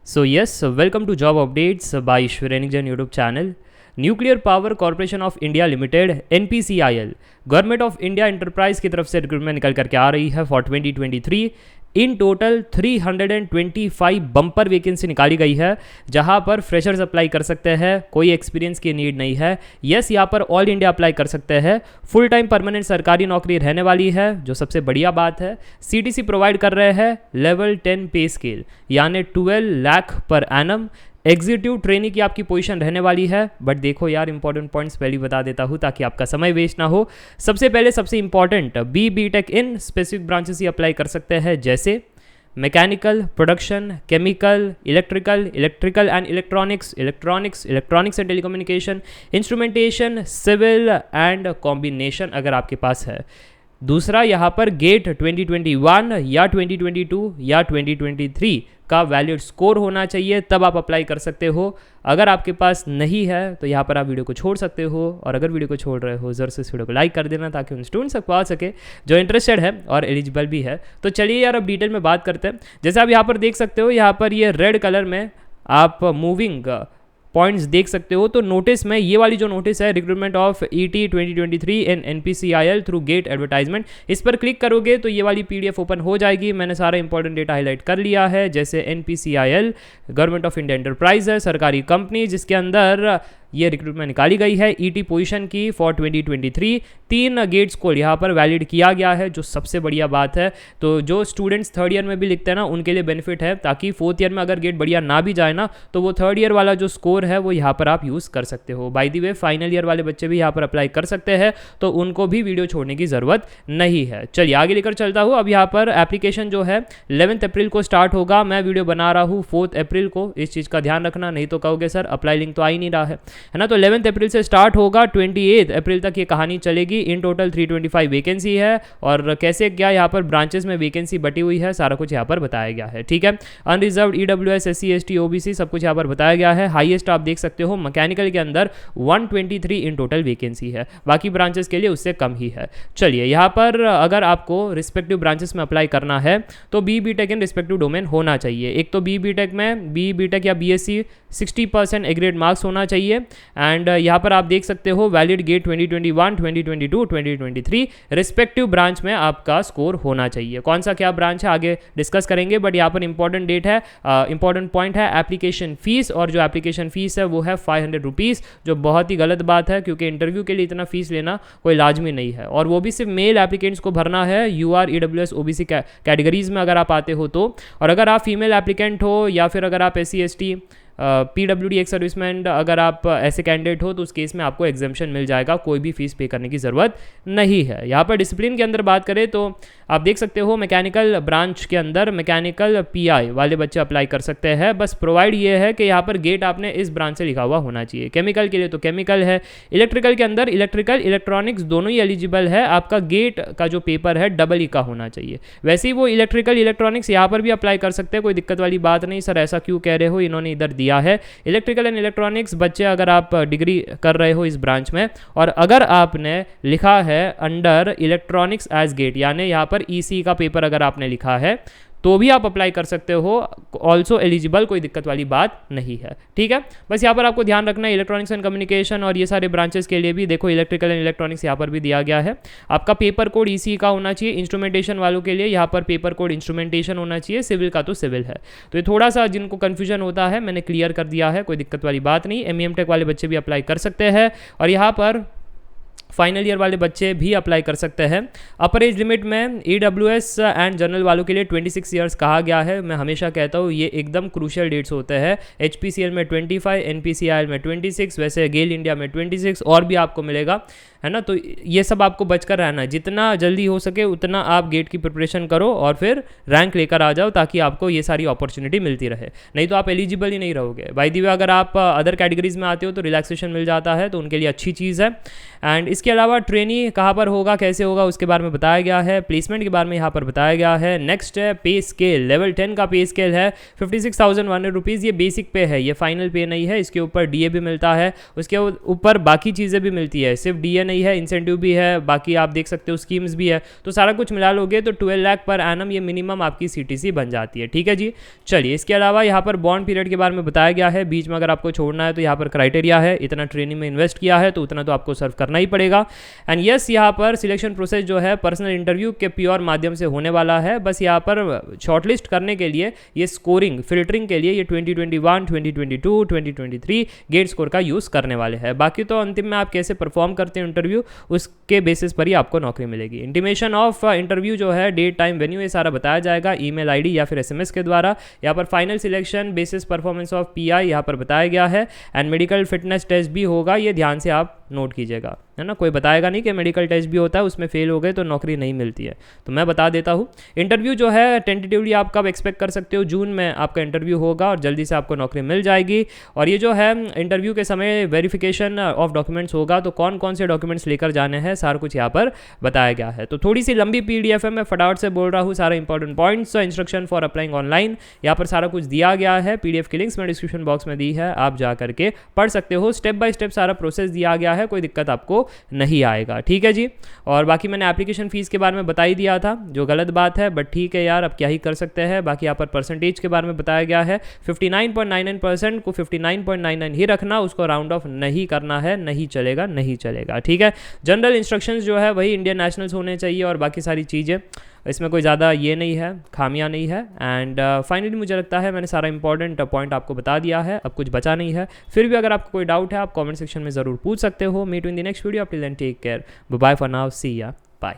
So yes, welcome to Job Updates by Shrenik Jain YouTube channel. Nuclear power corporation of India limited NPCIL government of India enterprise की तरफ से recruitment निकल करके आ रही है for 2023। In total 325 bumper vacancy निकाली गई है, जहां पर फ्रेशर्स अप्लाई कर सकते हैं, कोई एक्सपीरियंस की नीड नहीं है। यस, यहाँ पर ऑल इंडिया अप्लाई कर सकते हैं। फुल टाइम परमानेंट सरकारी नौकरी रहने वाली है, जो सबसे बढ़िया बात है। CTC प्रोवाइड कर रहे हैं लेवल 10 पे स्केल यानी 12 lakh per annum. Executive training की आपकी पोजीशन रहने वाली है। बट देखो यार, इंपॉर्टेंट पॉइंट्स पहले बता देता हूँ ताकि आपका समय वेस्ट ना हो। सबसे पहले सबसे important BTech in specific branches ही अप्लाई कर सकते हैं, जैसे mechanical, production, chemical, electrical and electronics and telecommunication, instrumentation, civil and combination अगर आपके पास है। दूसरा, यहाँ पर गेट 2021 या 2022 या 2023 का वैलिड स्कोर होना चाहिए, तब आप अप्लाई कर सकते हो। अगर आपके पास नहीं है तो यहाँ पर आप वीडियो को छोड़ सकते हो, और अगर वीडियो को छोड़ रहे हो ज़रूर से इस वीडियो को लाइक कर देना ताकि उन स्टूडेंट्स तक पहुँच सके जो इंटरेस्टेड है और एलिजिबल भी है। तो चलिए यार, अब डिटेल में बात करते हैं। जैसे आप यहाँ पर देख सकते हो, यहाँ पर ये रेड कलर में आप मूविंग पॉइंट्स देख सकते हो। तो नोटिस में ये वाली जो नोटिस है, recruitment of ET 2023 in NPCIL through gate advertisement, इस पर क्लिक करोगे तो ये वाली PDF ओपन हो जाएगी। मैंने सारा इंपॉर्टेंट डेटा हाईलाइट कर लिया है। जैसे NPCIL government of India enterprise है, सरकारी कंपनी, जिसके अंदर ये रिक्रूटमेंट निकाली गई है ET पोजीशन की फॉर 2023। 3 गेट्स को यहाँ पर वैलिड किया गया है, जो सबसे बढ़िया बात है। तो जो स्टूडेंट्स थर्ड ईयर में भी लिखते हैं ना, उनके लिए बेनिफिट है, ताकि फोर्थ ईयर में अगर गेट बढ़िया ना भी जाए ना, तो वो थर्ड ईयर वाला जो स्कोर है वो यहाँ पर आप यूज़ कर सकते हो। By the way, final year वाले बच्चे भी यहाँ पर अप्लाई कर सकते हैं, तो उनको भी वीडियो छोड़ने की ज़रूरत नहीं है। चलिए आगे लेकर चलता हूँ। अब यहाँ पर एप्लीकेशन जो है 11 अप्रैल को स्टार्ट होगा। मैं वीडियो बना रहा हूँ 4 अप्रैल को, इस चीज़ का ध्यान रखना, नहीं तो कहोगे सर अप्लाई लिंक तो आ ही नहीं रहा है ना। तो 11 अप्रैल से स्टार्ट होगा, 28 अप्रैल तक ये कहानी चलेगी। इन टोटल 325 वैकेंसी है, और कैसे क्या यहाँ पर ब्रांचेस में वैकेंसी बटी हुई है, सारा कुछ यहाँ पर बताया गया है। ठीक है, unreserved, EWS, SC ST OBC सब कुछ यहाँ पर बताया गया है। हाईएस्ट आप देख सकते हो मैकेनिकल के अंदर 123 इन टोटल वैकेंसी है, बाकी ब्रांचेस के लिए उससे कम ही है। चलिए, यहाँ पर अगर आपको रिस्पेक्टिव ब्रांचेस में अप्लाई करना है तो BTech इन रिस्पेक्टिव डोमेन होना चाहिए। एक तो BTech में BTech या BSc 60% एग्रेड मार्क्स होना चाहिए। एंड यहाँ पर आप देख सकते हो वैलिड गेट 2021, 2022, 2023 रिस्पेक्टिव ब्रांच में आपका स्कोर होना चाहिए। कौन सा क्या ब्रांच है आगे डिस्कस करेंगे, बट यहाँ पर इंपॉर्टेंट डेट है, इंपॉर्टेंट पॉइंट है एप्लीकेशन फीस। और जो एप्लीकेशन फीस है वो है 500 रुपीज़, जो बहुत ही गलत बात है, क्योंकि इंटरव्यू के लिए इतना फीस लेना कोई लाजमी नहीं है, और वो भी सिर्फ मेल एप्लीकेंट्स को भरना है। UR, EWS, OBC कैटेगरीज में अगर आप आते हो तो। और अगर आप फीमेल एप्लीकेंट हो, या फिर अगर आप SC ST PWD ex serviceman अगर आप ऐसे कैंडिडेट हो, तो उस केस में आपको एग्जाम्पशन मिल जाएगा, कोई भी फीस पे करने की ज़रूरत नहीं है। यहाँ पर डिसिप्लिन के अंदर बात करें तो आप देख सकते हो मैकेनिकल ब्रांच के अंदर मैकेनिकल PI वाले बच्चे अप्लाई कर सकते हैं। बस प्रोवाइड ये है कि यहाँ पर गेट आपने इस ब्रांच से लिखा हुआ होना चाहिए। केमिकल के लिए तो केमिकल है, इलेक्ट्रिकल के अंदर इलेक्ट्रिकल, इलेक्ट्रॉनिक्स दोनों ही एलिजिबल है। आपका गेट का जो पेपर है EE का होना चाहिए। वैसे ही वो इलेक्ट्रिकल, इलेक्ट्रॉनिक्स यहाँ पर भी अप्लाई कर सकते हैं, कोई दिक्कत वाली बात नहीं। सर ऐसा क्यों कह रहे हो, इन्होंने इधर दिया है इलेक्ट्रिकल एंड इलेक्ट्रॉनिक्स बच्चे, अगर आप डिग्री कर रहे हो इस ब्रांच में, और अगर आपने लिखा है अंडर इलेक्ट्रॉनिक्स एज गेट, यानी यहाँ पर EC का पेपर अगर आपने लिखा है, तो भी आप अप्लाई कर सकते हो। ऑल्सो एलिजिबल, कोई दिक्कत वाली बात नहीं है। ठीक है, बस यहाँ पर आपको ध्यान रखना है इलेक्ट्रॉनिक्स एंड कम्युनिकेशन और ये सारे ब्रांचेस के लिए भी देखो, इलेक्ट्रिकल एंड इलेक्ट्रॉनिक्स यहाँ पर भी दिया गया है। आपका पेपर कोड EC का होना चाहिए। इंस्ट्रूमेंटेशन वालों के लिए यहाँ पर पेपर कोड इंस्ट्रूमेंटेशन होना चाहिए। सिविल का तो सिविल है। तो ये थोड़ा सा जिनको कन्फ्यूजन होता है, मैंने क्लियर कर दिया है, कोई दिक्कत वाली बात नहीं। MEM टेक वाले बच्चे भी अप्लाई कर सकते हैं, और यहाँ पर फाइनल ईयर वाले बच्चे भी अप्लाई कर सकते हैं। अपर एज लिमिट में EWS एंड जनरल वालों के लिए 26 ईयर्स कहा गया है। मैं हमेशा कहता हूँ ये एकदम क्रूशियल डेट्स होते हैं। HPCL में 25, NPCIL में 26, वैसे गेल इंडिया में 26, और भी आपको मिलेगा, है ना। तो ये सब आपको बचकर रहना है, जितना जल्दी हो सके उतना आप गेट की प्रिपरेशन करो और फिर रैंक लेकर आ जाओ, ताकि आपको ये सारी अपॉर्चुनिटी मिलती रहे, नहीं तो आप एलिजिबल ही नहीं रहोगे। बाय द वे, अगर आप अदर कैटेगरीज में आते हो तो रिलैक्सेशन मिल जाता है, तो उनके लिए अच्छी चीज़ है। एंड इसके इसके अलावा ट्रेनी कहाँ पर होगा, कैसे होगा, उसके बारे में बताया गया है। प्लेसमेंट के बारे में यहाँ पर बताया गया है। नेक्स्ट है पे स्केल, लेवल 10 का पे स्केल है 56,100 रुपीज़। ये बेसिक पे है, ये फाइनल पे नहीं है। इसके ऊपर डीए भी मिलता है, उसके ऊपर बाकी चीज़ें भी मिलती है, सिर्फ डीए नहीं है, इंसेंटिव भी है, बाकी आप देख सकते हो स्कीम्स भी है। तो सारा कुछ मिला लोगे तो 12 लाख पर एनम ये मिनिमम आपकी सीटीसी बन जाती है। ठीक है जी। चलिए, इसके अलावा यहाँ पर बॉन्ड पीरियड के बारे में बताया गया है। बीच में अगर आपको छोड़ना है तो यहाँ पर क्राइटेरिया है, इतना ट्रेनिंग में इन्वेस्ट किया है तो उतना तो आपको सर्व करना ही पड़ेगा। एंड यस, यहाँ पर सिलेक्शन प्रोसेस जो है पर्सनल इंटरव्यू के प्योर माध्यम से होने वाला है। बस यहाँ पर शॉर्टलिस्ट करने के लिए ये स्कोरिंग फिल्टरिंग के लिए ये 2021, 2022, 2023 गेट स्कोर का यूज़ करने वाले हैं। बाकी तो अंतिम में आप कैसे परफॉर्म करते हैं इंटरव्यू, उसके बेसिस पर ही आपको नौकरी मिलेगी। इंटीमेशन ऑफ इंटरव्यू जो है, डेट, टाइम, वेन्यू, ये सारा बताया जाएगा ईमेल आईडी या फिर एसएमएस के द्वारा। यहाँ पर final selection basis performance of pi यहाँ पर बताया गया है। एंड मेडिकल फिटनेस टेस्ट भी होगा, ये ध्यान से आप नोट कीजिएगा, है ना। कोई बताएगा नहीं कि मेडिकल टेस्ट भी होता है, उसमें फेल हो गए तो नौकरी नहीं मिलती है, तो मैं बता देता हूँ। इंटरव्यू जो है टेंटेटिवली आप कब एक्सपेक्ट कर सकते हो, जून में आपका इंटरव्यू होगा और जल्दी से आपको नौकरी मिल जाएगी। और ये जो है इंटरव्यू के समय वेरिफिकेशन ऑफ डॉक्यूमेंट्स होगा, तो कौन कौन से डॉक्यूमेंट्स लेकर जाने हैं सारा कुछ यहाँ पर बताया गया है। तो थोड़ी सी लंबी पीडीएफ है, मैं फटाफट से बोल रहा हूँ सारा important points. Instruction for applying online, यहाँ पर सारा कुछ दिया गया है। पीडीएफ की लिंक्स मैं डिस्क्रिप्शन बॉक्स में दी है, आप जा करके पढ़ सकते हो। स्टेप बाय स्टेप सारा प्रोसेस दिया गया है, कोई दिक्कत आपको नहीं आएगा। ठीक है जी। और बाकी मैंने एप्लीकेशन फीस के बारे में बता ही दिया था, जो गलत बात है, बट ठीक है यार, अब क्या ही कर सकते हैं। बाकी यहाँ पर परसेंटेज के बारे में बताया गया है, 59.99% को 59.99 ही रखना, उसको राउंड ऑफ नहीं करना है, नहीं चलेगा, नहीं चलेगा। ठीक है। जनरल इंस्ट्रक्शंस जो है वही इंडियन नेशनल्स होने चाहिए, और बाकी सारी चीज़ें इसमें कोई ज़्यादा ये नहीं है, खामियां नहीं है। एंड फाइनली मुझे लगता है मैंने सारा इंपॉर्टेंट पॉइंट आपको बता दिया है, अब कुछ बचा नहीं है। फिर भी अगर आपको कोई डाउट है आप कॉमेंट सेक्शन में ज़रूर पूछ सकते हो। Meet in the next video, till then take care, bye for now, see ya, bye.